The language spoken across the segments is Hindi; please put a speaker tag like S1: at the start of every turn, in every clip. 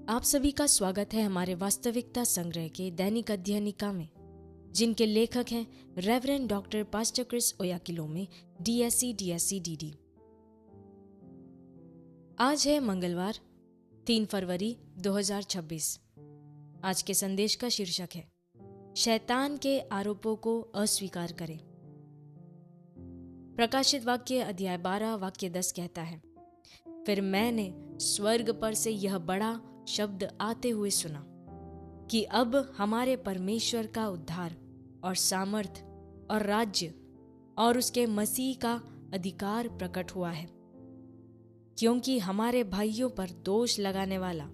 S1: आप सभी का स्वागत है हमारे वास्तविकता संग्रह के दैनिक अध्ययनिका में, जिनके लेखक हैं reverend doctor pastor Chris Oyakhilome, DSc DSc DD। आज है मंगलवार 3 फरवरी 2026। आज के संदेश का शीर्षक है शैतान के आरोपों को अस्वीकार करें। प्रकाशित वाक्य अध्याय 12 वाक्य 10 कहता है, फिर मैंने स्वर्ग पर से यह बड़ा शब्द आते हुए सुना कि अब हमारे परमेश्वर का उद्धार और सामर्थ और राज्य और उसके मसीह का अधिकार प्रकट हुआ है, क्योंकि हमारे भाइयों पर दोष लगाने वाला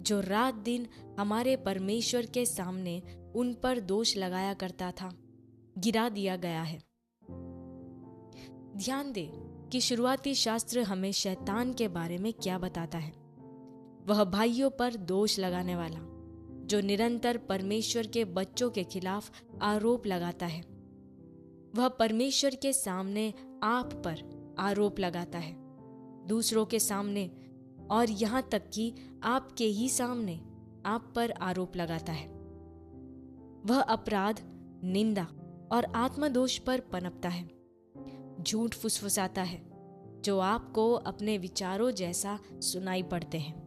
S1: जो रात दिन हमारे परमेश्वर के सामने उन पर दोष लगाया करता था, गिरा दिया गया है। ध्यान दें कि शुरुआती शास्त्र हमें शैतान के बारे में क्या बताता है। वह भाइयों पर दोष लगाने वाला जो निरंतर परमेश्वर के बच्चों के खिलाफ आरोप लगाता है। वह परमेश्वर के सामने आप पर आरोप लगाता है, दूसरों के सामने और यहाँ तक कि आपके ही सामने आप पर आरोप लगाता है। वह अपराध, निंदा और आत्मदोष पर पनपता है, झूठ फुसफुसाता है जो आपको अपने विचारों जैसा सुनाई पड़ते हैं।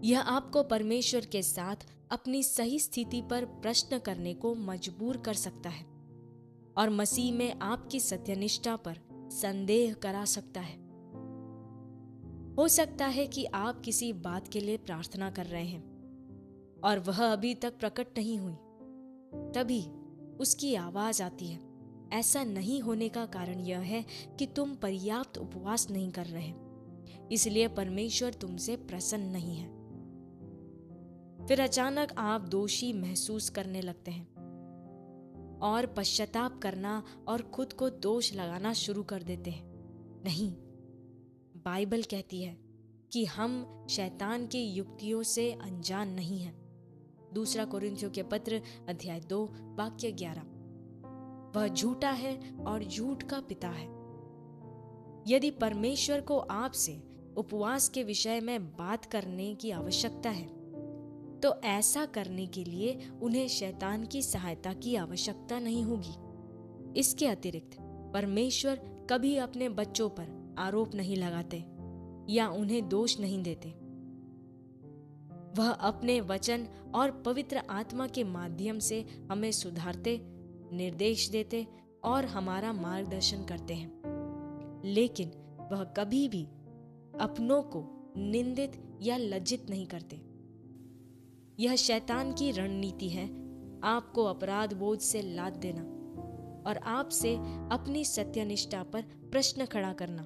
S1: यह आपको परमेश्वर के साथ अपनी सही स्थिति पर प्रश्न करने को मजबूर कर सकता है और मसीह में आपकी सत्यनिष्ठा पर संदेह करा सकता है। हो सकता है कि आप किसी बात के लिए प्रार्थना कर रहे हैं और वह अभी तक प्रकट नहीं हुई, तभी उसकी आवाज आती है। ऐसा नहीं होने का कारण यह है कि तुम पर्याप्त उपवास नहीं कर रहे, इसलिए परमेश्वर तुमसे प्रसन्न नहीं है। फिर अचानक आप दोषी महसूस करने लगते हैं और पश्चाताप करना और खुद को दोष लगाना शुरू कर देते हैं। नहीं, बाइबल कहती है कि हम शैतान की युक्तियों से अनजान नहीं हैं। 2 कोरिन्थियों के पत्र अध्याय 2 वाक्य 11। वह झूठा है और झूठ का पिता है। यदि परमेश्वर को आपसे उपवास के विषय में बात करने की आवश्यकता है, तो ऐसा करने के लिए उन्हें शैतान की सहायता की आवश्यकता नहीं होगी। इसके अतिरिक्त परमेश्वर कभी अपने बच्चों पर आरोप नहीं लगाते या उन्हें दोष नहीं देते। वह अपने वचन और पवित्र आत्मा के माध्यम से हमें सुधारते, निर्देश देते और हमारा मार्गदर्शन करते हैं, लेकिन वह कभी भी अपनों को निंदित या लज्जित नहीं करते। यह शैतान की रणनीति है, आपको अपराध बोझ से लाद देना और आपसे अपनी सत्यनिष्ठा पर प्रश्न खड़ा करना।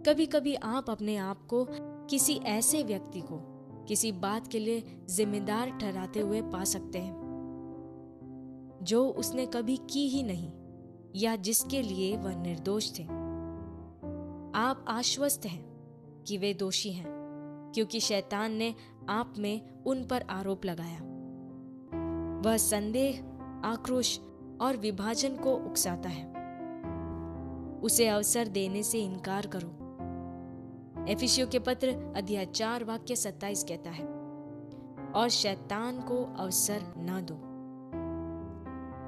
S1: कभी कभी आप अपने आप को किसी ऐसे व्यक्ति को किसी बात के लिए जिम्मेदार ठहराते हुए पा सकते हैं जो उसने कभी की ही नहीं या जिसके लिए वह निर्दोष थे। आप आश्वस्त हैं कि वे दोषी हैं, क्योंकि शैतान ने आप में उन पर आरोप लगाया। वह संदेह, आक्रोश और विभाजन को उकसाता है। उसे अवसर देने से इनकार करो। एफिसियों के पत्र अध्याय 4 वाक्य 27 कहता है, और शैतान को अवसर न दो।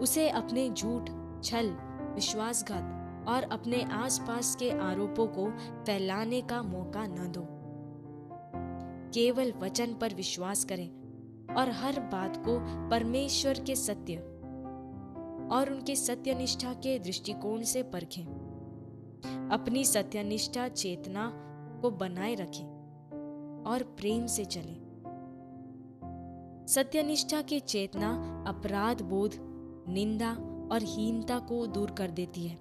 S1: उसे अपने झूठ, छल, विश्वासघात और अपने आसपास के आरोपों को फैलाने का मौका न दो। केवल वचन पर विश्वास करें और हर बात को परमेश्वर के सत्य और उनके सत्यनिष्ठा के दृष्टिकोण से परखें। अपनी सत्यनिष्ठा चेतना को बनाए रखें और प्रेम से चलें। सत्यनिष्ठा की चेतना अपराध बोध, निंदा और हीनता को दूर कर देती है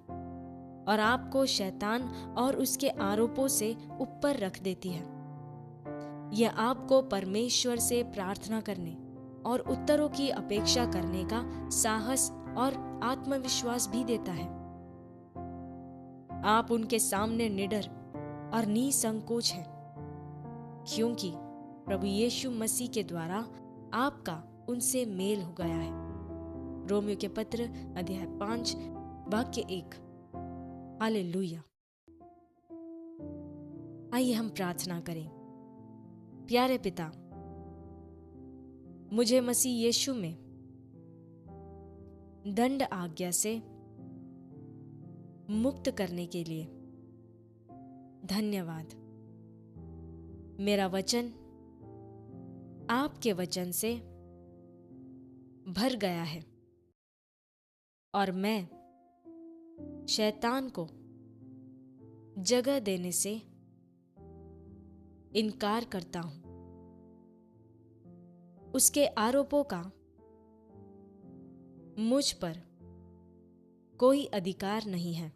S1: और आपको शैतान और उसके आरोपों से ऊपर रख देती है। यह आपको परमेश्वर से प्रार्थना करने और उत्तरों की अपेक्षा करने का साहस और आत्मविश्वास भी देता है। आप उनके सामने निडर और निसंकोच हैं, क्योंकि प्रभु यीशु मसीह के द्वारा आपका उनसे मेल हो गया है। रोमियो के पत्र अध्याय 5 वाक्य 1। हालेलुया। आइए हम प्रार्थना करें। प्यारे पिता, मुझे मसीह यीशु में दंड आज्ञा से मुक्त करने के लिए धन्यवाद। मेरा वचन आपके वचन से भर गया है और मैं शैतान को जगह देने से इनकार करता हूं। उसके आरोपों का मुझ पर कोई अधिकार नहीं है।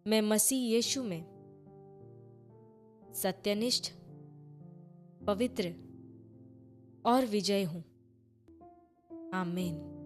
S1: मैं मसीह यीशु में सत्यनिष्ठ, पवित्र और विजय हूं। आमीन।